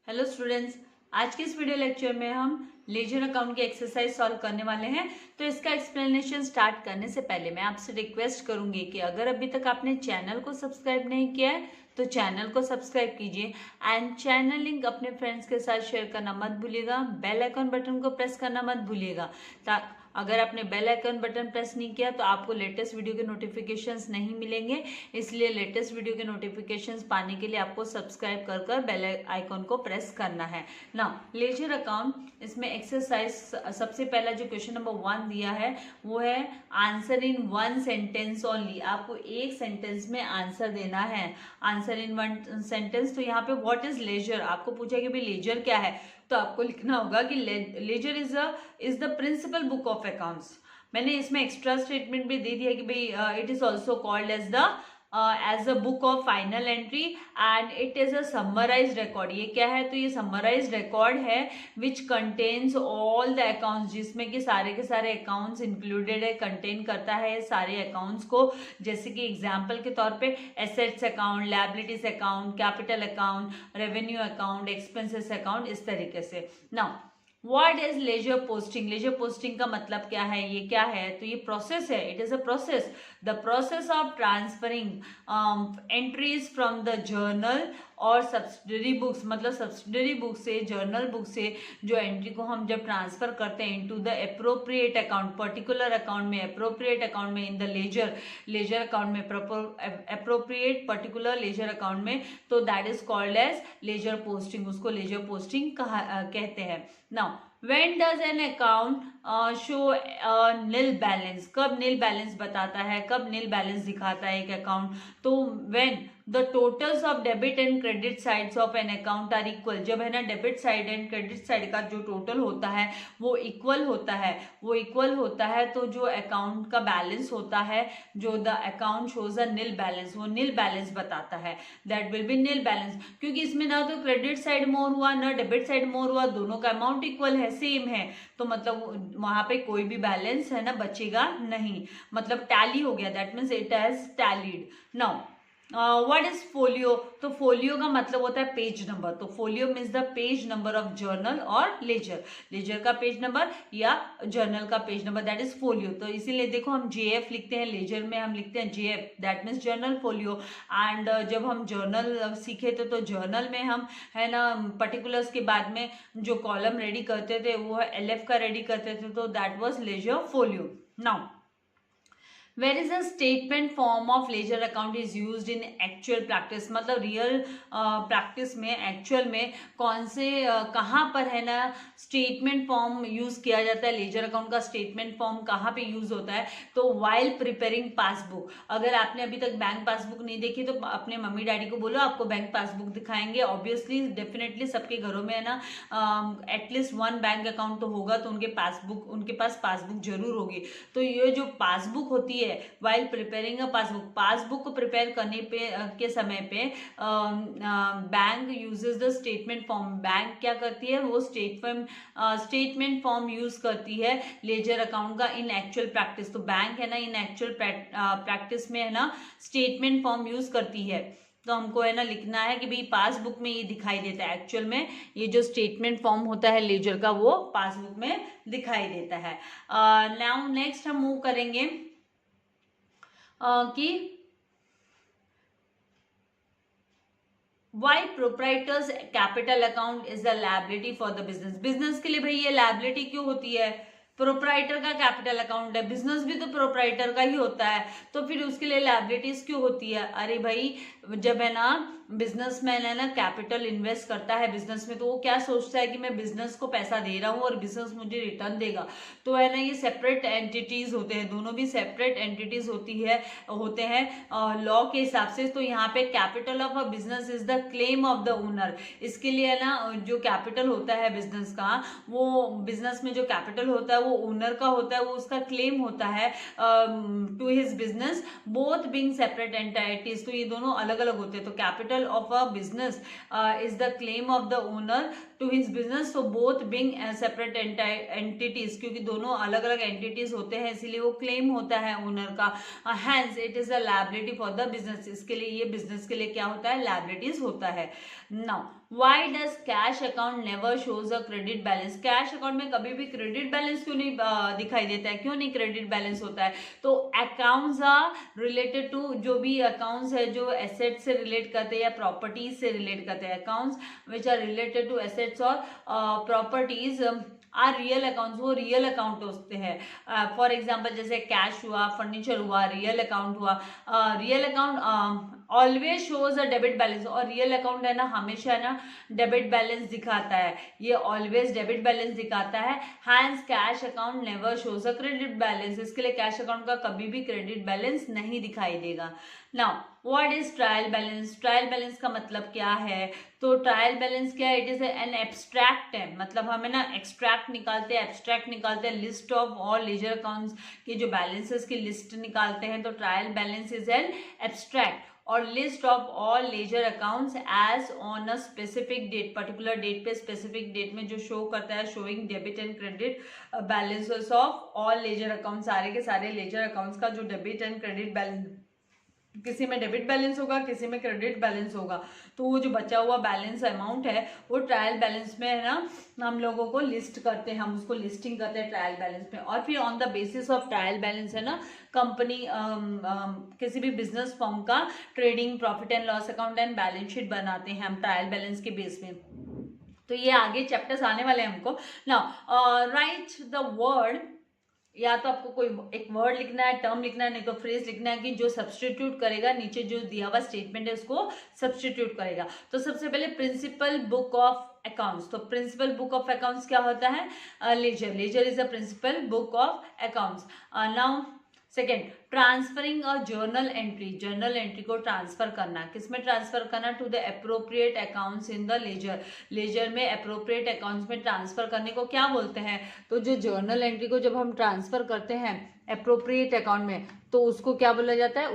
Hello students, आज के इस वीडियो लेक्चर में हम लेजर अकाउंट की एक्सरसाइज सॉल्व करने वाले हैं। तो इसका एक्सप्लेनेशन स्टार्ट करने से पहले मैं आपसे रिक्वेस्ट करूंगी कि अगर अभी तक आपने चैनल को सब्सक्राइब नहीं किया है तो चैनल को सब्सक्राइब कीजिए एंड चैनल लिंक अपने फ्रेंड्स के साथ शेयर करना मत भूलिएगा। बेल आइकन बटन को प्रेस करना मत भूलिएगा। अगर आपने बेल आइकन बटन प्रेस नहीं किया तो आपको लेटेस्ट वीडियो के नोटिफिकेशंस नहीं मिलेंगे, इसलिए लेटेस्ट वीडियो के नोटिफिकेशंस पाने के लिए आपको सब्सक्राइब कर बेल आइकन को प्रेस करना है। नाउ लेजर अकाउंट, इसमें एक्सरसाइज सबसे पहला जो क्वेश्चन नंबर 1 दिया है वो है आंसर इन 1 सेंटेंस ओनली। आपको एक सेंटेंस में आंसर देना है, आंसर इन 1 सेंटेंस। तो यहाँ पे व्हाट इज लेजर, आपको पूछा कि भाई लेजर क्या है, तो आपको लिखना होगा कि ledger is the principal book of accounts. मैंने इसमें एक्स्ट्रा स्टेटमेंट भी दे दिया कि भाई it is also called as a book of final entry and it is a summarised record. ये क्या है, तो ये समराइज्ड रिकॉर्ड है which contains all the accounts, जिसमें कि सारे के सारे अकाउंट्स इंक्लूडेड है, कंटेन करता है सारे अकाउंट्स को। जैसे कि एग्जांपल के तौर पे assets account, liabilities account, capital account, revenue account, expenses account, इस तरीके से। Now what is ledger posting, ledger posting का मतलब क्या है, ये क्या है, तो ये प्रोसेस है, it is a process, the process of transferring entries from the journal और सब्सिडरी बुक्स, मतलब सब्सिडरी बुक से, जर्नल बुक से जो एंट्री को हम जब ट्रांसफर करते हैं into the appropriate account, particular account में, एप्रोप्रिएट अकाउंट में, in the ledger, ledger account में, एप्रोप्रिएट पर्टिकुलर लेजर अकाउंट में, तो that is called as ledger posting, उसको लेजर पोस्टिंग कहते हैं। Now when does an account show nil balance, कब नील balance बताता है, कब नील बैलेंस दिखाता है एक अकाउंट, तो when the totals of debit and credit sides of an account are equal, जब है ना debit side and credit side का जो टोटल होता है वो इक्वल होता है, वो इक्वल होता है, तो जो अकाउंट का बैलेंस होता है, जो the account shows a nil balance, वो नील बैलेंस बताता है, that will be nil balance. क्योंकि इसमें ना तो क्रेडिट साइड मोर हुआ ना डेबिट साइड मोर हुआ, दोनों का अमाउंट इक्वल है, सेम है, तो मतलब वहां पे कोई भी बैलेंस है ना बचेगा नहीं, मतलब टैली हो गया, that means it has tallied. Now what is folio, तो फोलियो का मतलब होता है पेज नंबर, तो folio means the page number of journal और लेजर, लेजर का पेज नंबर या जर्नल का page number, that is folio. तो इसीलिए देखो हम जेएफ लिखते हैं, लेजर में हम लिखते हैं JF, that means journal folio. And जब हम जर्नल सीखे थे तो जर्नल में हम है ना पर्टिकुलर्स के बाद में जो कॉलम रेडी करते थे वो एलएफ का रेडी करते थे, तो that was ledger folio. Now where is a statement form of ledger account is used in actual practice, मतलब रियल प्रैक्टिस में, एक्चुअल में कौन से कहाँ पर है ना स्टेटमेंट फॉर्म यूज किया जाता है, लेजर अकाउंट का स्टेटमेंट फॉर्म कहाँ पे यूज होता है, तो वाइल प्रिपेयरिंग पासबुक। अगर आपने अभी तक बैंक पासबुक नहीं देखी तो अपने मम्मी डैडी को बोलो आपको बैंक पासबुक दिखाएंगे। ऑब्वियसली डेफिनेटली सबके घरों में है ना एटलीस्ट 1 बैंक अकाउंट तो होगा, तो उनके पास पासबुक जरूर होगी। तो ये जो पासबुक होती है while preparing a passbook, passbook को प्रिपेयर करने पे के समय पे bank uses the statement form, bank क्या करती है, वो स्टेटमेंट फॉर्म यूज करती है लेजर अकाउंट का इन एक्चुअल प्रैक्टिस। तो बैंक है ना इन एक्चुअल प्रैक्टिस में है ना स्टेटमेंट फॉर्म यूज करती है, तो हमको है ना लिखना है कि भाई पासबुक में ये दिखाई देता है, एक्चुअल में ये जो स्टेटमेंट फॉर्म होता है लेजर का वो पासबुक में दिखाई देता है। नाउ नेक्स्ट हम मूव करेंगे कि why proprietor's capital account is the liability for the business, business के लिए भाई ये लायबिलिटी क्यों होती है, प्रोप्राइटर का कैपिटल अकाउंट है, बिजनेस भी तो प्रोप्राइटर का ही होता है, तो फिर उसके लिए लायबिलिटीज क्यों होती है। अरे भाई जब है ना बिजनेसमैन है ना कैपिटल इन्वेस्ट करता है बिजनेस में, तो वो क्या सोचता है कि मैं बिजनेस को पैसा दे रहा हूँ और बिजनेस मुझे रिटर्न देगा, तो है ना ये सेपरेट एंटिटीज होते हैं, दोनों भी सेपरेट एंटिटीज होते हैं लॉ के हिसाब से। तो यहाँ पे capital of a business is the claim of the owner, इसके लिए है ना जो कैपिटल होता है बिजनेस का, वो बिजनेस में जो कैपिटल होता है वो ओनर का होता है, वो उसका क्लेम होता है to his business, both being separate entities, तो ये दोनों अलग अलग होते हैं। तो capital of a business is the claim of the owner to his business, so both being separate entities, क्योंकि दोनों अलग अलग एंटिटीज होते हैं इसीलिए वो क्लेम होता है ओनर का। Hence it is a liability for the business, इसके लिए ये बिजनेस के लिए क्या होता है, लायबिलिटीज होता है। Now why does cash account never shows a credit balance, cash account में कभी भी क्रेडिट बैलेंस क्यों नहीं दिखाई देता है, क्यों नहीं क्रेडिट बैलेंस होता है? तो अकाउंट्स आर रिलेटेड टू, जो भी अकाउंट्स है जो एसेट से रिलेट करते हैं या प्रॉपर्टीज से रिलेट करते हैं, accounts which are related to assets और प्रॉपर्टीज आर रियल अकाउंट्स, वो रियल अकाउंट होते हैं। फॉर एग्जाम्पल जैसे कैश हुआ, फर्नीचर हुआ, रियल अकाउंट हुआ। Real account always shows a debit balance, और रियल अकाउंट है ना हमेशा ना डेबिट बैलेंस दिखाता है, ये ऑलवेज डेबिट बैलेंस दिखाता है। Hence cash account never shows a credit balance, इसके लिए कैश अकाउंट का कभी भी क्रेडिट बैलेंस नहीं दिखाई देगा। Now what is trial balance, trial balance का मतलब क्या है? तो ट्रायल बैलेंस क्या है, इट इज एन एब्स्ट्रैक्ट है, मतलब हमें ना एक्सट्रैक्ट निकालते हैं, एब्स्ट्रैक्ट निकालते हैं, list of all ledger accounts की जो बैलेंसेस की लिस्ट निकालते हैं, तो trial balance is an abstract और list of all ledger accounts as on a specific date, particular date पे स्पेसिफिक डेट में जो शो करता है, showing debit and credit balances of all ledger accounts, सारे के सारे लेजर अकाउंट्स का जो डेबिट एंड क्रेडिट बैलेंस, किसी में डेबिट बैलेंस होगा, किसी में क्रेडिट बैलेंस होगा, तो वो जो बचा हुआ बैलेंस अमाउंट है वो ट्रायल बैलेंस में है ना हम लोगों को लिस्ट करते हैं, हम उसको लिस्टिंग करते हैं ट्रायल बैलेंस में। और फिर on the basis of trial balance है ना कंपनी किसी भी बिजनेस फर्म का trading profit and loss account and balance sheet बनाते हैं हम ट्रायल बैलेंस के बेस में। तो ये आगे चैप्टर्स आने वाले हैं हमको। नाउ राइट द वर्ड, या तो आपको कोई एक वर्ड लिखना है, टर्म लिखना है, नहीं तो फ्रेज लिखना है कि जो सब्सटीट्यूट करेगा, नीचे जो दिया हुआ स्टेटमेंट है उसको सब्सटीट्यूट करेगा। तो सबसे पहले प्रिंसिपल बुक ऑफ अकाउंट्स, तो प्रिंसिपल बुक ऑफ अकाउंट्स क्या होता है? Ledger, ledger is a principal book of accounts. Now second, transferring a journal entry, journal entry को ट्रांसफर करना, किसमें ट्रांसफर करना? To the appropriate accounts in the ledger, ledger में appropriate accounts में transfer करने को क्या बोलते हैं? तो जो जर्नल एंट्री को जब हम ट्रांसफर करते हैं अप्रोप्रिएट अकाउंट में, तो उसको क्या बोला जाता है?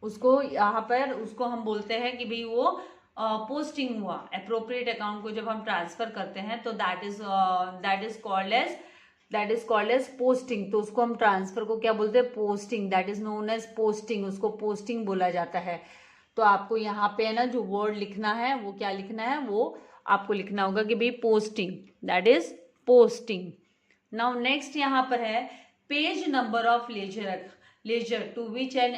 उसको यहाँ पर उसको हम बोलते हैं कि भाई वो पोस्टिंग हुआ। अप्रोप्रिएट अकाउंट को जब हम ट्रांसफर करते हैं तो that is called as posting. तो उसको हम ट्रांसफर को क्या बोलते हैं? Posting, that is known as posting, उसको पोस्टिंग बोला जाता है। तो आपको यहाँ पे है ना जो वर्ड लिखना है वो क्या लिखना है? वो आपको लिखना होगा कि भाई posting, that is posting. Now next यहाँ पर है page number of ledger to which an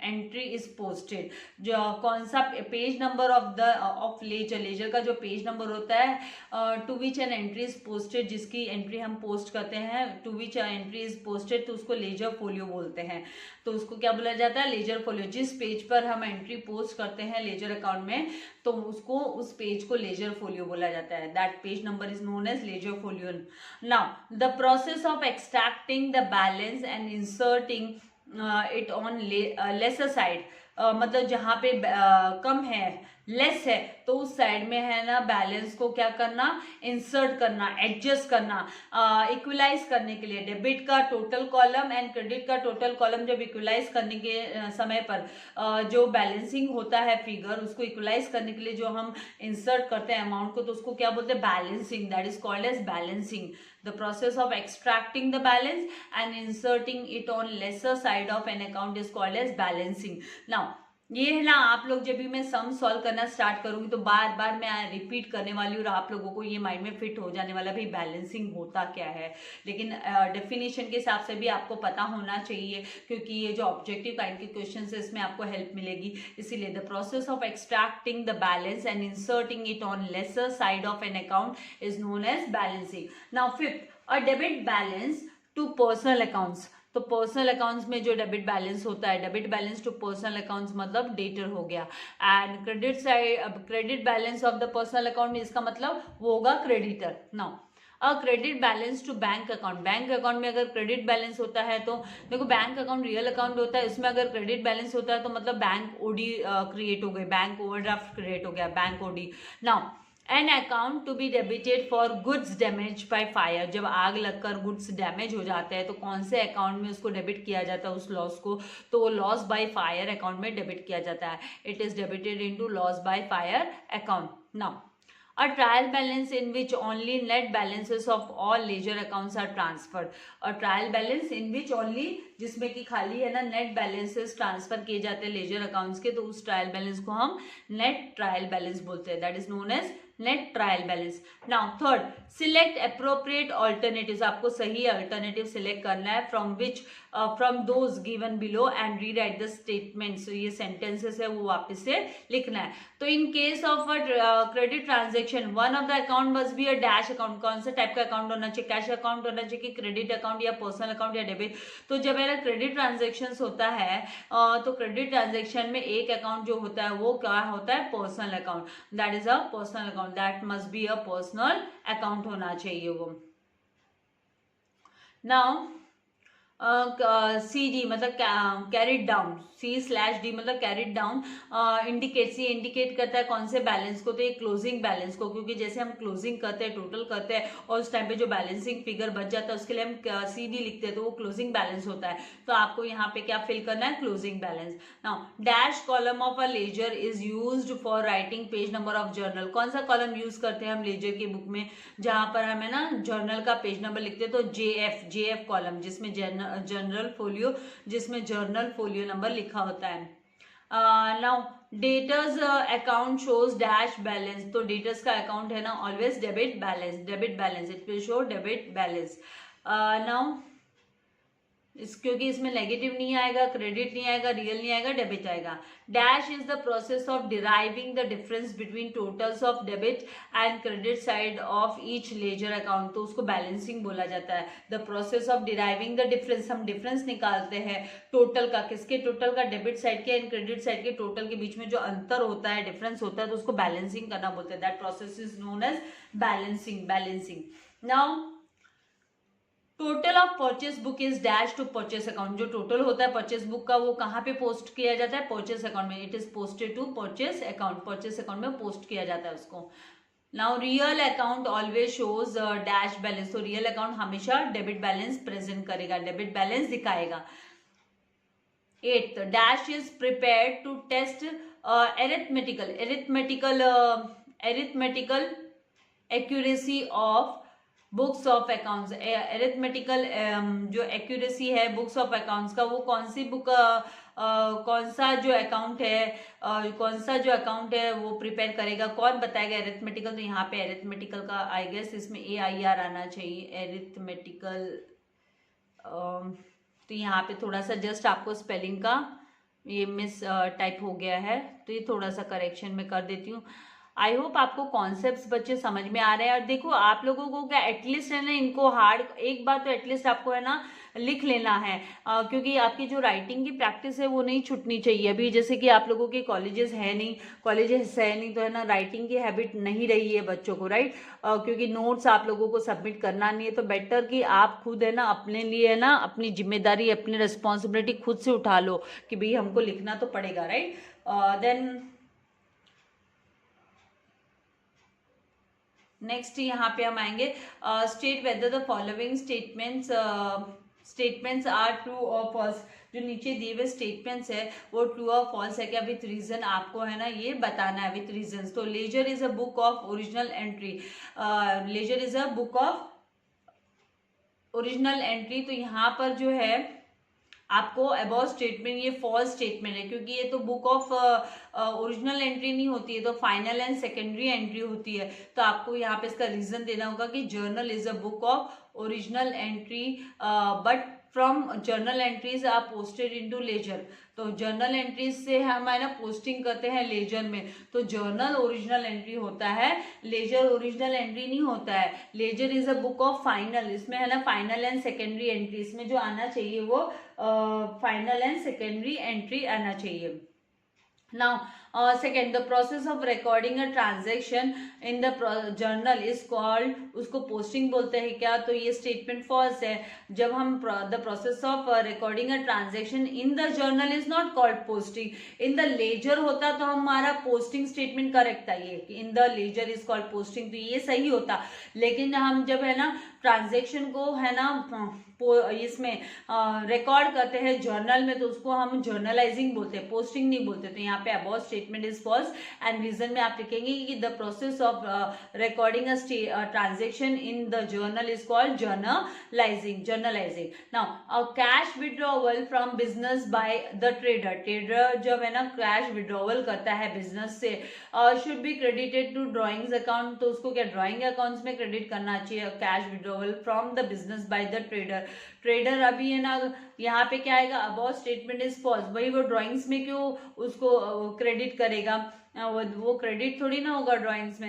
entry is posted, जो कौन सा पेज नंबर ऑफ लेजर का जो पेज नंबर होता है to which an entry is posted, जिसकी एंट्री हम पोस्ट करते हैं, to which entry is posted, तो उसको लेजर फोलियो बोलते हैं। तो उसको क्या बोला जाता है? Ledger folio. जिस पेज पर हम एंट्री पोस्ट करते हैं लेजर अकाउंट में, तो उसको उस पेज को लेजर फोलियो बोला जाता है। That page number is known as ledger folio. Now the process of extracting the balance and inserting it on lesser side, मतलब जहाँ पे कम है, लेस है, तो उस साइड में है ना बैलेंस को क्या करना? इंसर्ट करना, एडजस्ट करना, इक्वलाइज करने के लिए। डेबिट का टोटल कॉलम एंड क्रेडिट का टोटल कॉलम जब इक्वलाइज करने के समय पर जो बैलेंसिंग होता है फिगर, उसको इक्वलाइज करने के लिए जो हम इंसर्ट करते हैं अमाउंट को, तो उसको क्या बोलते हैं? Balancing, that is called as balancing. The process of extracting the balance and inserting it on lesser side of an account is called as balancing. Now ये है ना, आप लोग जब भी मैं सम सॉल्व करना स्टार्ट करूंगी तो बार बार मैं रिपीट करने वाली हूँ और आप लोगों को ये माइंड में फिट हो जाने वाला भी बैलेंसिंग होता क्या है। लेकिन डेफिनेशन के हिसाब से भी आपको पता होना चाहिए, क्योंकि ये जो ऑब्जेक्टिव काइंड के क्वेश्चन है इसमें आपको हेल्प मिलेगी। इसीलिए the process of extracting the balance and inserting it on lesser side of an account is known as balancing. Now fifth, a debit balance to personal accounts. तो personal accounts में जो debit balance होता है, debit balance to personal accounts मतलब debtor हो गया। And credit side, credit balance of the personal account में इसका मतलब वो होगा creditor. Now a credit balance to bank account, bank account में अगर क्रेडिट बैलेंस होता है तो देखो बैंक अकाउंट रियल अकाउंट होता है, इसमें अगर क्रेडिट बैलेंस होता है तो मतलब बैंक ओडी क्रिएट हो गई, बैंक ओवरड्राफ्ट क्रिएट हो गया, bank OD. Now an account to be debited for goods damage by fire, जब आग लगकर गुड्स डैमेज हो जाते हैं तो कौन से अकाउंट में उसको डेबिट किया जाता है उस लॉस को? तो वो लॉस बाय फायर अकाउंट में डेबिट किया जाता है। It is debited into loss by fire account. Now a trial balance in which only net balances of all ledger accounts are transferred. और trial balance in which only, जिसमें कि खाली है ना नेट बैलेंसेस ट्रांसफर किए जाते हैं ledger accounts के, तो उस ट्रायल बैलेंस को हम नेट ट्रायल बैलेंस बोलते हैं, that is known as net trial balance. Now third, select appropriate alternatives, आपको सही अल्टरनेटिव सिलेक्ट करना है from which from those given below and rewrite the statements, ये सेंटेंसेस है वो वापस से लिखना है। तो in case of a credit transaction one of the account must be a dash account, कौन सा टाइप का अकाउंट होना चाहिए, कैश अकाउंट होना चाहिए कि क्रेडिट अकाउंट या पर्सनल अकाउंट या डेबिट। तो जब मेरा क्रेडिट ट्रांजेक्शन होता है तो क्रेडिट ट्रांजेक्शन में एक अकाउंट जो होता है वो क्या होता है, personal account, that is a personal account, that must be a personal account होना चाहिए वो। नाउ सी डी मतलब कैरिड डाउन, C/D मतलब कैरिड डाउन, इंडिकेट, सी इंडिकेट करता है कौन से बैलेंस को, तो ये क्लोजिंग बैलेंस को, क्योंकि जैसे हम क्लोजिंग करते हैं, टोटल करते हैं और उस टाइम पे जो बैलेंसिंग फिगर बच जाता है उसके लिए हम CD लिखते हैं, तो वो क्लोजिंग बैलेंस होता है। तो आपको यहाँ पे क्या फिल करना है, closing balance. Now dash column of a ledger is used for writing page number of journal, कौन सा कॉलम यूज करते हैं हम लेजर की बुक में, जहां पर हमें ना जर्नल का पेज नंबर लिखते हैं, तो JF कॉलम, जिसमें जनरल फोलियो, जिसमें जर्नल फोलियो नंबर लिखा होता है। Now debtors account shows dash balance, तो डेटर्स का अकाउंट है ना always debit balance, it will show debit balance. Now क्योंकि इसमें नेगेटिव नहीं आएगा, क्रेडिट नहीं आएगा, रियल नहीं आएगा, डेबिट आएगा। Dash is the process of deriving the difference between totals of debit and credit side of each ledger account, तो उसको बैलेंसिंग बोला जाता है। The process of deriving the difference, हम डिफरेंस निकालते हैं टोटल का, किसके टोटल का, डेबिट साइड के एंड क्रेडिट साइड के टोटल के बीच में जो अंतर होता है, डिफरेंस होता है, तो उसको बैलेंसिंग करना बोलते हैं, that process is known as balancing. Now total of purchase book is dash to purchase account, जो टोटल होता है परचेस बुक का वो कहाँ पे पोस्ट किया जाता है, परचेस अकाउंट में, it is posted to purchase account में पोस्ट किया जाता है उसको। Now real account always shows dash balance, तो रियल अकाउंट हमेशा डेबिट बैलेंस प्रेजेंट करेगा, डेबिट बैलेंस दिखाएगा। 8th, dash is prepared to test arithmetical accuracy of books of accounts, arithmetical जो एक्यूरेसी है बुक्स ऑफ अकाउंट्स का, वो कौन सी book, कौन सा जो अकाउंट है वो प्रिपेयर करेगा, कौन बताएगा एरिथमेटिकल, तो यहाँ पे एरिथमेटिकल का आई गेस इसमें AIR आना चाहिए, एरिथमेटिकल। तो यहाँ पे थोड़ा सा जस्ट आपको स्पेलिंग का ये मिस टाइप हो गया है, तो ये थोड़ा सा करेक्शन में कर देती हूँ। आई होप आपको कॉन्सेप्ट्स बच्चे समझ में आ रहे हैं। और देखो आप लोगों को क्या एटलीस्ट है ना, इनको हार्ड एक बार तो एटलीस्ट आपको है ना लिख लेना है, क्योंकि आपकी जो राइटिंग की प्रैक्टिस है वो नहीं छूटनी चाहिए। अभी जैसे कि आप लोगों के कॉलेजेस है नहीं तो है ना राइटिंग की हैबिट नहीं रही है बच्चों को, राइट, क्योंकि नोट्स आप लोगों को सबमिट करना नहीं है, तो बेटर कि आप खुद है ना अपने लिए है ना अपनी जिम्मेदारी, अपनी रिस्पॉन्सिबिलिटी खुद से उठा लो कि भाई हमको लिखना तो पड़ेगा, राइट। देन नेक्स्ट यहाँ पे हम आएंगे, state whether the following statements are true और फॉल्स, जो नीचे दिए हुए स्टेटमेंट्स है वो ट्रू और फॉल्स है क्या, विथ रीजन आपको है ना ये बताना है, विथ रीजन। तो ledger is a book of original entry, तो यहाँ पर जो है आपको अबाउट स्टेटमेंट ये फॉल्स स्टेटमेंट है, क्योंकि ये तो बुक ऑफ ओरिजिनल एंट्री नहीं होती है, तो फाइनल एंड सेकेंडरी एंट्री होती है। तो आपको यहाँ पे इसका रीजन देना होगा कि journal is a book of original entry but from journal entries are posted into ledger, तो जर्नल एंट्रीज से हम है ना पोस्टिंग करते हैं लेजर में, तो जर्नल ओरिजिनल एंट्री होता है, लेजर ओरिजिनल एंट्री नहीं होता है। Ledger is a book of final, इसमें है ना फाइनल एंड सेकेंडरी एंट्री, इसमें जो आना चाहिए वो फाइनल एंड सेकेंडरी एंट्री आना चाहिए। Now, second, the process of recording a transaction in the journal is called, उसको posting बोलते हैं क्या, तो ये statement false है। जब हम the process of recording a transaction in the journal is not called posting, in the ledger होता तो हमारा posting statement correct था, ये in the ledger is called posting, तो ये सही होता। लेकिन हम जब है ना ट्रांजेक्शन को है ना इसमें रिकॉर्ड करते हैं जर्नल में, तो उसको हम जर्नलाइजिंग बोलते हैं, पोस्टिंग नहीं बोलते। तो यहाँ पे about statement is false and reason में आप लिखेंगे कि the process of recording a transaction in the journal is called journalising now cash withdrawal from business by the trader जब है ना कैश विड्रॉवल करता है बिजनेस से should be credited to drawings account, तो उसको क्या ड्रॉइंग अकाउंट्स में क्रेडिट करना चाहिए cash withdrawal from the business by the trader अभी है ना यहाँ पे क्या आएगा, अबाउट स्टेटमेंट इज फॉल्स, वही वो ड्राइंग्स में क्यों उसको क्रेडिट करेगा, वो क्रेडिट थोड़ी ना होगा ड्राइंग्स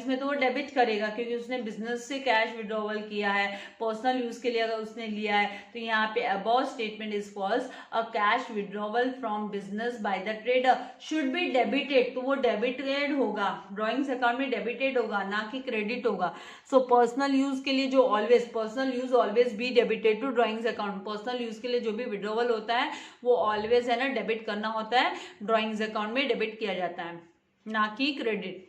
में तो वो डेबिट करेगा क्योंकि उसने बिजनेस से कैश विड्रॉवल किया है, पर्सनल यूज के लिए अगर उसने लिया है, तो यहाँ पे about statement is false, a cash withdrawal from business by the trader should be debited, तो वो डेबिटेड होगा, ड्राइंग्स अकाउंट में डेबिटेड होगा ना कि क्रेडिट होगा। सो पर्सनल यूज के लिए जो personal use always be debited to drawings account, personal use के लिए जो भी विड्रॉवल होता है वो ऑलवेज है ना डेबिट करना होता है, ड्राइंग्स अकाउंट में डेबिट किया जाता है ना कि credit.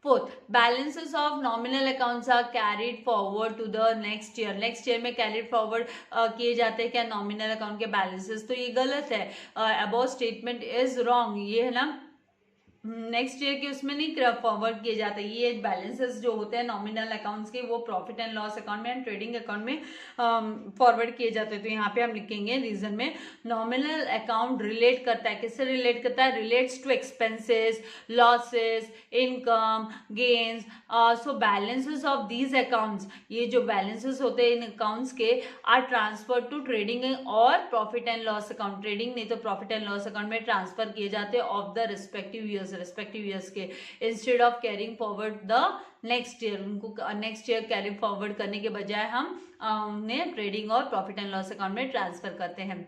Fourth, balances of nominal accounts are carried forward to the next year में कैरिड फॉरवर्ड किए जाते हैं क्या नॉमिनल अकाउंट के बैलेंसेस, तो ये गलत है, अबाउट स्टेटमेंट इज रॉन्ग, ये है ना नेक्स्ट ईयर के उसमें नहीं फॉरवर्ड किए जाते, ये बैलेंसेस जो होते हैं नॉमिनल अकाउंट्स के वो प्रॉफिट एंड लॉस अकाउंट में एंड ट्रेडिंग अकाउंट में फॉरवर्ड किए जाते हैं। तो यहाँ पे हम लिखेंगे रीजन में नॉमिनल अकाउंट रिलेट करता है, किससे रिलेट करता है, relates to expenses, losses, income, gains, so balances of these accounts, ये जो बैलेंसेस होते हैं इन अकाउंट्स के आर ट्रांसफर टू ट्रेडिंग और profit and loss account, trading नहीं तो प्रॉफिट एंड लॉस अकाउंट में ट्रांसफर किए जाते हैं ऑफ द रिस्पेक्टिव ईयर्स के, instead of carrying forward the next year, उनको नेक्स्ट ईयर कैरी फॉरवर्ड करने के बजाय हम उन्हें ट्रेडिंग और प्रॉफिट एंड लॉस अकाउंट में ट्रांसफर करते हैं।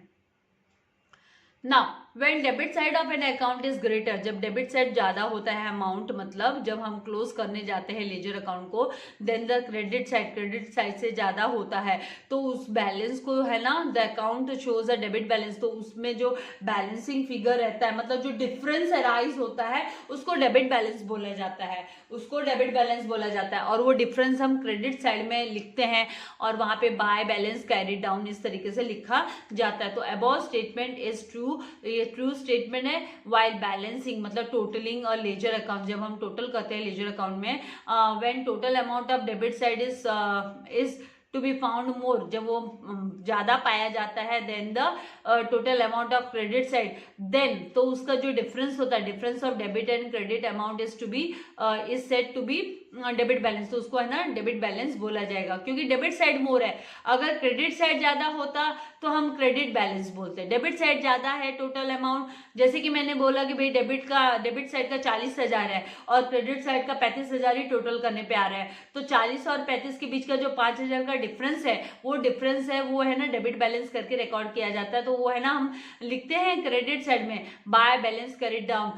Now when debit side of an account is greater, जब डेबिट साइड ज्यादा होता है अमाउंट, मतलब जब हम क्लोज करने जाते हैं लेजर अकाउंट को, देन द क्रेडिट साइड से ज्यादा होता है, तो उस बैलेंस को है ना the account shows a debit balance, तो उसमें जो बैलेंसिंग फिगर रहता है, मतलब जो डिफरेंस अराइज होता है उसको डेबिट बैलेंस बोला जाता है, और वो डिफरेंस हम क्रेडिट साइड में लिखते हैं और वहां पे बाय बैलेंस कैरिड डाउन इस तरीके से लिखा जाता है। तो अबाउट स्टेटमेंट इज ट्रू, ये ट्रू स्टेटमेंट है, वाइल बैलेंसिंग मतलब टोटलिंग और लेजर अकाउंट, जब हम टोटल करते हैं लेजर अकाउंट में, when total amount of debit side is to be found more, जब वो ज्यादा पाया जाता है than the total amount of credit side, then तो उसका जो डिफरेंस होता है, difference of debit and credit amount is said to be debit balance, तो उसको है ना डेबिट बैलेंस बोला जाएगा क्योंकि डेबिट साइड मोर है। अगर क्रेडिट साइड ज्यादा होता तो हम क्रेडिट बैलेंस बोलते हैं, डेबिट साइड ज्यादा है टोटल अमाउंट, जैसे कि मैंने बोला कि भाई डेबिट साइड का 40,000 है और क्रेडिट साइड का 35,000 ही टोटल करने पे आ रहा है, तो 40 और 35 के बीच का जो 5,000 का डिफरेंस है वो है ना डेबिट बैलेंस करके रिकॉर्ड किया जाता है। तो वो है ना हम लिखते हैं क्रेडिट साइड में by balance carried down,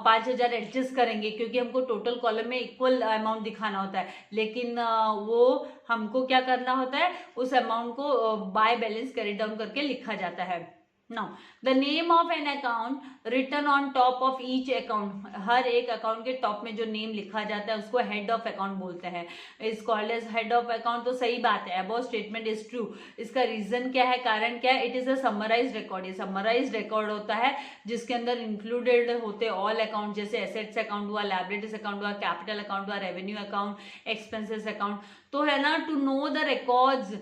5,000 adjust करेंगे क्योंकि हमको टोटल कॉलम में इक्वल अमाउंट दिखाना होता है, लेकिन वो हमको क्या करना होता है, उस अमाउंट को बाय बैलेंस कैरी डाउन करके लिखा जाता है। Now the name of an account written on top of each account, हर एक अकाउंट के टॉप में जो नेम लिखा जाता है उसको हेड ऑफ अकाउंट बोलते हैं, is called as head of account. तो सही बात है, अबाउट स्टेटमेंट इज ट्रू। इसका रीजन क्या है, कारण क्या है, it is a summarised record, ये समराइज्ड रिकॉर्ड होता है जिसके अंदर इंक्लूडेड होते ऑल अकाउंट, जैसे एसेट्स अकाउंट हुआ, लायबिलिटीज अकाउंट हुआ, कैपिटल अकाउंट हुआ, रेवेन्यू अकाउंट, एक्सपेंसेस अकाउंट। तो है ना टू नो द रिकॉर्ड्स,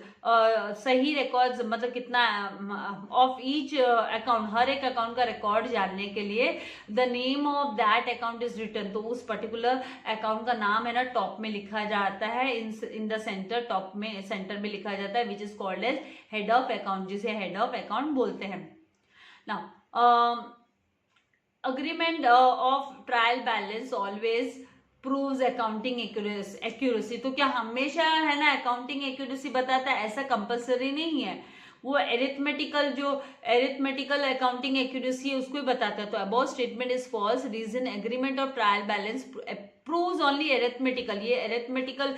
सही रिकॉर्ड्स मतलब कितना ऑफ ईच अकाउंट, हर एक अकाउंट का रिकॉर्ड जानने के लिए the name of that account is written, तो उस पर्टिकुलर अकाउंट का नाम है ना टॉप में लिखा जाता है, इन द सेंटर, टॉप में सेंटर में लिखा जाता है, which is called as head of account, जिसे हेड ऑफ अकाउंट बोलते हैं। Now agreement of trial balance always proves accounting accuracy, तो क्या हमेशा है ना अकाउंटिंग एक्यूरेसी बताता है, ऐसा कंपलसरी नहीं है, वो एरिथमेटिकल अकाउंटिंग एक्यूरेसी है उसको ही बताता है। तो about statement is false, reason agreement of trial balance proves only arithmetical, ये एरिथमेटिकल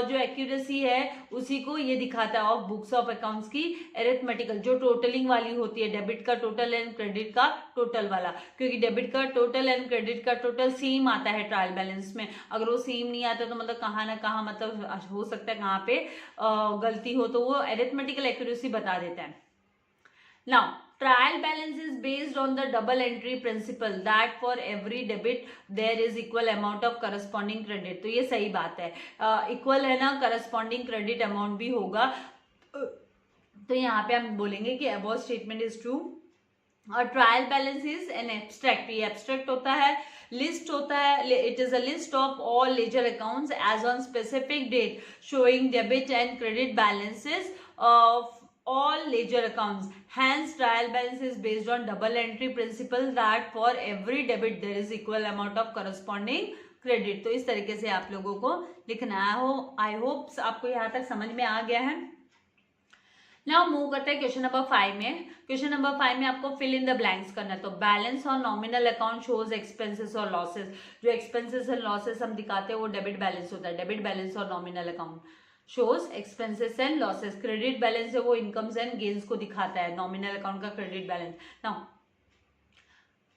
जो एक्यूरेसी है उसी को ये दिखाता है ऑफ बुक्स ऑफ अकाउंट्स की एरिथमेटिकल, जो टोटलिंग वाली होती है, डेबिट का टोटल एंड क्रेडिट का टोटल वाला, क्योंकि डेबिट का टोटल एंड क्रेडिट का टोटल सेम आता है ट्रायल बैलेंस में, अगर वो सेम नहीं आता तो मतलब कहाँ ना कहाँ मतलब हो सकता है कहाँ पे गलती हो, तो वो एरिथमेटिकल एक्यूरेसी बता देता है। Now trial balance is based on the double entry principle that for every debit there is equal amount of corresponding credit. तो ये सही बात है, इक्वल है ना, करस्पॉन्डिंग क्रेडिट अमाउंट भी होगा। तो यहाँ पे हम बोलेंगे कि अबव स्टेटमेंट इज ट्रू। और trial balance is an abstract, ये एब्स्ट्रैक्ट होता है, लिस्ट होता है, it is a list of all ledger accounts as on specific date showing debit and credit balances of all ledger accounts. Hence trial balance is based on double entry principle that for every debit there is equal amount of corresponding credit. तो इस तरीके से आप लोगों को लिखना है। I hope आपको यहाँ तक समझ में आ गया है। नाउ मूव करते हैं क्वेश्चन नंबर 5 में। क्वेश्चन नंबर 5 में आपको फिल इन द ब्लैंक्स करना है। तो बैलेंस और नॉमिनल अकाउंट शोज एक्सपेंसेस और लॉसेस। जो एक्सपेंसेस एंड लॉसेस हम दिखाते हैं वो डेबिट बैलेंस होता है। डेबिट बैलेंस और nominal account shows expenses and losses. Credit balance है वो इनकम्स एंड गेन्स को दिखाता है, नॉमिनल अकाउंट का credit balance. Now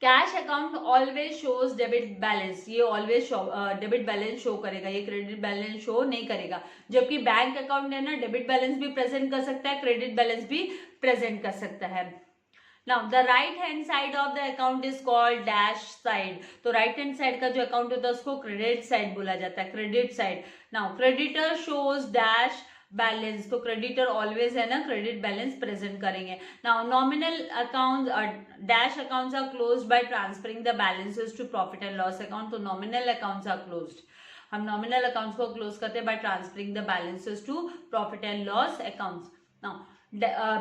cash account always shows debit balance, ये ऑलवेज डेबिट बैलेंस शो करेगा, ये क्रेडिट बैलेंस शो नहीं करेगा। जबकि बैंक अकाउंट है ना, डेबिट बैलेंस भी प्रेजेंट कर सकता है, क्रेडिट बैलेंस भी प्रेजेंट कर सकता है। Now the right hand side of the account is called dash side. तो right hand side का जो अकाउंट होता है उसको क्रेडिट साइड बोला जाता है, credit side. Now creditor shows dash balance, तो क्रेडिटर ऑलवेज है ना क्रेडिट बैलेंस प्रेजेंट करेंगे। Now nominal accounts dash accounts are closed by transferring the balances to profit and loss account. तो नॉमिनल अकाउंट्स आर क्लोज्ड, हम nominal accounts को close करते हैं by transferring the balances to profit and loss accounts. Now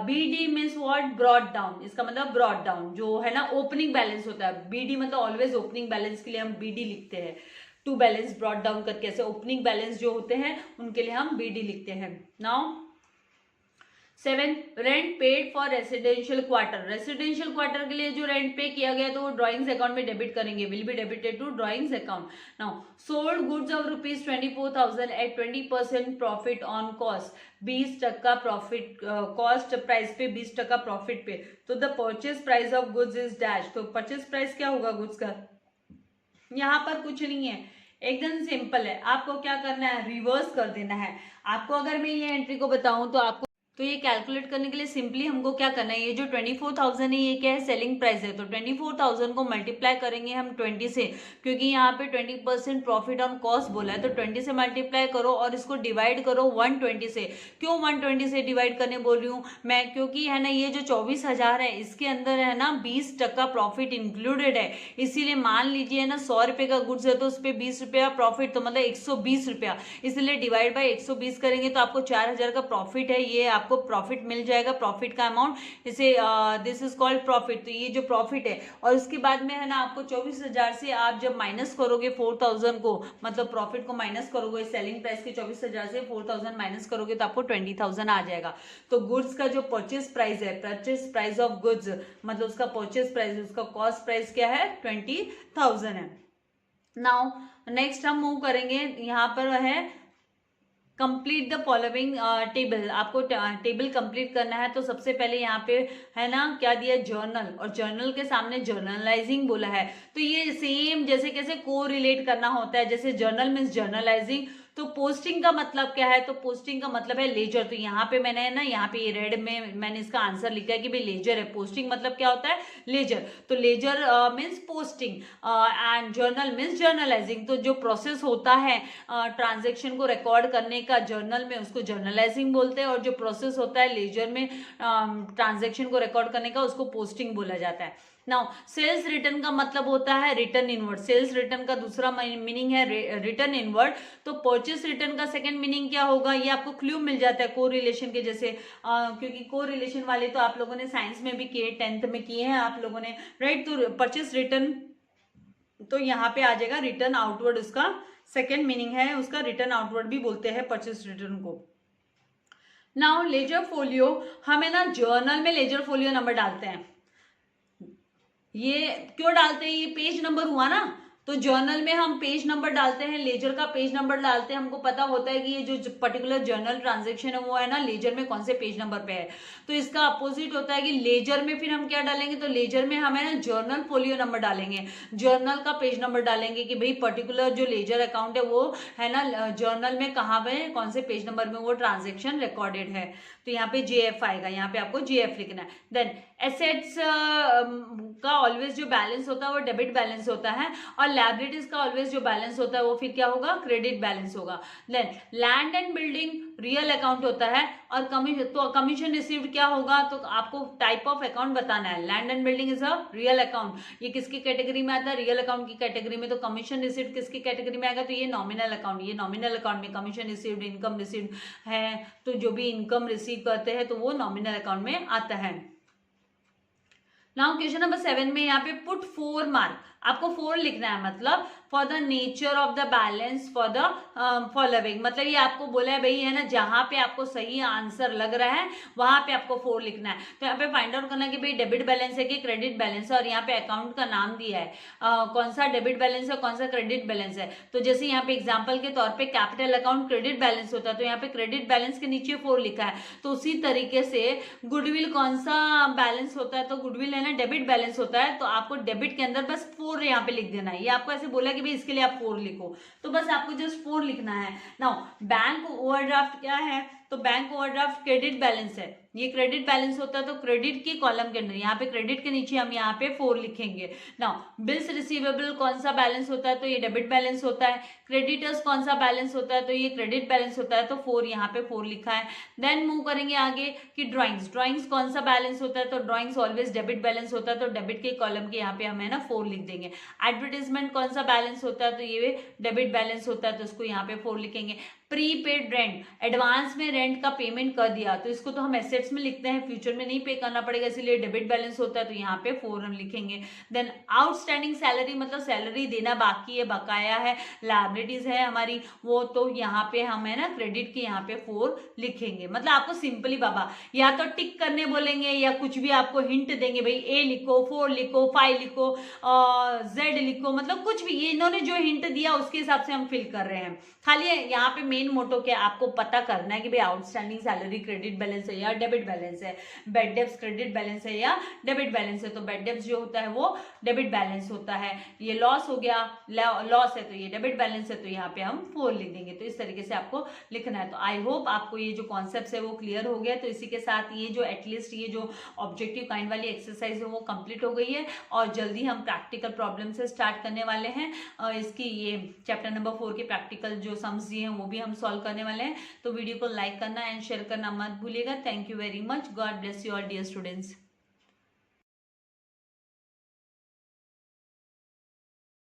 BD means what, brought down. इसका मतलब brought down जो है ना ओपनिंग बैलेंस होता है। BD मतलब ऑलवेज ओपनिंग बैलेंस के लिए हम BD लिखते हैं, टू बैलेंस ब्रॉट डाउन करके। ऐसे ओपनिंग बैलेंस जो होते हैं उनके लिए हम BD लिखते हैं। Now 7 rent paid for residential quarter. Residential quarter के लिए जो रेंट पे किया गया तो वो ड्रॉइंग्स अकाउंट में डेबिट करेंगे, will be debited to drawings account. Now sold goods of ₹24,000 at 20% profit on cost, 20% profit, cost price पे 20% प्रॉफिट पे। तो the purchase price of goods is dash. तो परचेज प्राइस क्या होगा गुड्स का, यहाँ पर कुछ नहीं है, एकदम सिंपल है। आपको क्या करना है, रिवर्स कर देना है। आपको अगर मैं ये एंट्री को बताऊं तो आपको तो ये कैलकुलेट करने के लिए सिंपली हमको क्या करना है, ये जो 24,000 है ये क्या है, सेलिंग प्राइस है। तो 24,000 को मल्टीप्लाई करेंगे हम 20 से, क्योंकि यहाँ पे 20% प्रॉफिट ऑन कॉस्ट बोला है। तो 20 से मल्टीप्लाई करो और इसको डिवाइड करो 120 से। क्यों 120 से डिवाइड करने बोल रही हूँ मैं, क्योंकि है ना ये जो 24,000 है इसके अंदर है ना 20% प्रॉफिट इंक्लूडेड है। इसीलिए मान लीजिए ना 100 रुपये का गुड्स है तो उस पर 20 रुपया प्रॉफिट, तो मतलब 120 रुपया। इसलिए डिवाइड बाई 120 करेंगे तो आपको 4,000 का प्रॉफिट है, ये आपको प्रॉफिट मिल जाएगा। प्रॉफिट का अमाउंट, इसे दिस इज कॉल्ड प्रॉफिट। तो ये जो प्रॉफिट है, और उसके बाद में है ना आपको 24,000 से आप जब माइनस करोगे 4,000 को, मतलब प्रॉफिट को माइनस करोगे, सेलिंग प्राइस के 24,000 से 4,000 माइनस करोगे तो आपको 20,000 आ जाएगा। तो गुड्स का जो परचेज प्राइस है, परचेज प्राइस ऑफ गुड्स मतलब उसका परचेज प्राइस, उसका कॉस्ट प्राइस क्या है, 20,000 है। नाउ नेक्स्ट हम मूव करेंगे, यहाँ पर है कंप्लीट द फॉलोइंग टेबल। आपको टेबल कंप्लीट करना है। तो सबसे पहले यहाँ पे है ना क्या दिया, जर्नल, और जर्नल के सामने जर्नलाइजिंग बोला है। तो ये सेम जैसे कैसे को रिलेट करना होता है, जैसे जर्नल मीन्स जर्नलाइजिंग। तो पोस्टिंग का मतलब क्या है, तो पोस्टिंग का मतलब है लेजर। तो यहाँ पे मैंने ना यहाँ पे रेड में मैंने इसका आंसर लिखा है कि भाई लेजर है। पोस्टिंग मतलब क्या होता है, लेजर। तो ledger means posting and journal means journalizing. तो जो प्रोसेस होता है ट्रांजेक्शन को रिकॉर्ड करने का जर्नल में, उसको जर्नलाइजिंग बोलते हैं, और जो प्रोसेस होता है लेजर में ट्रांजेक्शन को रिकॉर्ड करने का, उसको पोस्टिंग बोला जाता है। नाउ सेल्स रिटर्न का मतलब होता है रिटर्न इनवर्ड। सेल्स रिटर्न का दूसरा मीनिंग है रिटर्न इनवर्ड। तो परचेस रिटर्न का सेकंड मीनिंग क्या होगा, ये आपको क्लू मिल जाता है को रिलेशन के जैसे, क्योंकि को रिलेशन वाले तो आप लोगों ने साइंस में भी किए, 10th में किए हैं आप लोगों ने, राइट। तो परचेस रिटर्न तो यहाँ पे आ जाएगा रिटर्न आउटवर्ड, उसका सेकेंड मीनिंग है, उसका रिटर्न आउटवर्ड भी बोलते हैं परचेस रिटर्न को। नाउ लेजर फोलियो, हमें ना जर्नल में लेजर फोलियो नंबर डालते हैं। ये क्यों डालते हैं, ये पेज नंबर हुआ ना, तो जर्नल में हम पेज नंबर डालते हैं, लेजर का पेज नंबर डालते हैं, हमको पता होता है कि ये जो पर्टिकुलर जर्नल ट्रांजैक्शन है वो है ना लेजर में कौन से पेज नंबर पे है। तो इसका अपोजिट होता है कि लेजर में फिर हम क्या डालेंगे, तो लेजर में हम है ना जर्नल फोलियो नंबर डालेंगे, जर्नल का पेज नंबर डालेंगे कि भाई पर्टिकुलर जो लेजर अकाउंट है वो है ना जर्नल में कहाँ पे कौन से पेज नंबर में वो ट्रांजेक्शन रिकॉर्डेड है। तो यहाँ पे JF आएगा, यहाँ पे आपको JF लिखना है। देन एसेट्स का ऑलवेज जो बैलेंस होता है वो डेबिट बैलेंस होता है, और लायबिलिटीज का ऑलवेज जो बैलेंस होता है वो फिर क्या होगा, क्रेडिट बैलेंस होगा। Then land and building real account होता है, और कमीशन रिसीव्ड क्या होगा, तो आपको टाइप ऑफ अकाउंट बताना है। Land and building is a real account, ये किसकी कैटेगरी में आता है, रियल अकाउंट की कैटेगरी में। तो कमीशन रिसीव्ड किसकी कैटेगरी में आएगा, तो ये नॉमिनल अकाउंट, ये नॉमिनल अकाउंट में कमीशन रिसीव्ड, इनकम रिसीव्ड है, तो जो भी इनकम रिसीव करते हैं तो वो नॉमिनल अकाउंट में आता है। नाउ क्वेश्चन नंबर 7 में यहाँ पे पुट 4 मार्क, आपको 4 लिखना है, मतलब for the nature of the balance for the following, मतलब ये आपको बोला है भाई है ना जहां पे आपको सही आंसर लग रहा है वहां पे आपको 4 लिखना है। तो यहाँ पे फाइंड आउट करना है कि भाई डेबिट बैलेंस है कि क्रेडिट बैलेंस है, और यहाँ पे अकाउंट का नाम दिया है कौन सा डेबिट बैलेंस है कौन सा क्रेडिट बैलेंस है। तो जैसे यहाँ पे एग्जाम्पल के तौर पे कैपिटल अकाउंट क्रेडिट बैलेंस होता है, तो यहाँ पे क्रेडिट बैलेंस के नीचे 4 लिखा है। तो उसी तरीके से गुडविल कौन सा बैलेंस होता है, तो गुडविल है ना डेबिट बैलेंस होता है, तो आपको डेबिट के अंदर बस 4 यहाँ पे लिख देना है। ये आपको ऐसे बोला कि भाई इसके लिए आप 4 लिखो, तो बस आपको जस्ट 4 लिखना है। नाउ बैंक ओवरड्राफ्ट क्या है, तो बैंक ओवरड्राफ्ट क्रेडिट बैलेंस है, ये क्रेडिट बैलेंस होता है, तो क्रेडिट की कॉलम के अंदर यहाँ पे क्रेडिट के नीचे हम यहाँ पे 4 लिखेंगे। नाउ बिल्स रिसीवेबल कौन सा बैलेंस होता है, तो ये डेबिट बैलेंस होता है। क्रेडिटर्स कौन सा बैलेंस होता है, तो ये क्रेडिट बैलेंस होता है, तो 4 यहाँ पे 4 लिखा है। देन मूव करेंगे आगे कि ड्राइंग्स कौन सा बैलेंस होता है, तो ड्राइंग्स ऑलवेज डेबिट बैलेंस होता है, तो डेबिट के कॉलम के यहाँ पे हम है ना 4 लिख देंगे। एडवर्टाइजमेंट कौन सा बैलेंस होता है, तो ये डेबिट बैलेंस होता है, तो उसको यहाँ पे 4 लिखेंगे। प्रीपेड रेंट, एडवांस में रेंट का पेमेंट कर दिया, तो इसको तो हम एसेट्स में लिखते हैं, फ्यूचर में नहीं पे करना पड़ेगा, इसलिए डेबिट बैलेंस होता है, तो यहाँ पे 4 हम लिखेंगे। देन आउटस्टैंडिंग सैलरी, मतलब सैलरी देना बाकी है, बकाया है, लायबिलिटीज है हमारी वो, तो यहाँ पे हम है ना क्रेडिट के यहाँ पे 4 लिखेंगे। मतलब आपको सिंपली बाबा या तो टिक करने बोलेंगे या कुछ भी आपको हिंट देंगे, भाई A लिखो, 4 लिखो, 5 लिखो, Z लिखो, मतलब कुछ भी, ये इन्होंने जो हिंट दिया उसके हिसाब से हम फिल कर रहे हैं। खाली यहाँ पे मेन मोटो क्या आपको पता करना है कि भाई आउटस्टैंडिंग सैलरी क्रेडिट बैलेंस है या डेबिट बैलेंस है, बेड डेब्ट्स क्रेडिट बैलेंस है या डेबिट बैलेंस है। तो बेड डेब्ट्स जो होता है वो डेबिट बैलेंस होता है, ये लॉस हो गया, लॉस है तो ये डेबिट बैलेंस है, तो यहाँ पे हम 4 लिख देंगे। तो इस तरीके से आपको लिखना है। तो आई होप आपको ये जो कॉन्सेप्ट है वो क्लियर हो गया। तो इसी के साथ ये जो एटलीस्ट ये जो ऑब्जेक्टिव काइंड वाली एक्सरसाइज है वो कंप्लीट हो गई है, और जल्दी हम प्रैक्टिकल प्रॉब्लम से स्टार्ट करने वाले हैं। इसकी ये चैप्टर नंबर 4 के प्रैक्टिकल जो सम्स दिए हैं वो भी हम सॉल्व करने वाले हैं। तो वीडियो को लाइक करना एंड शेयर करना मत भूलिएगा। Thank you very much. God bless you all dear students.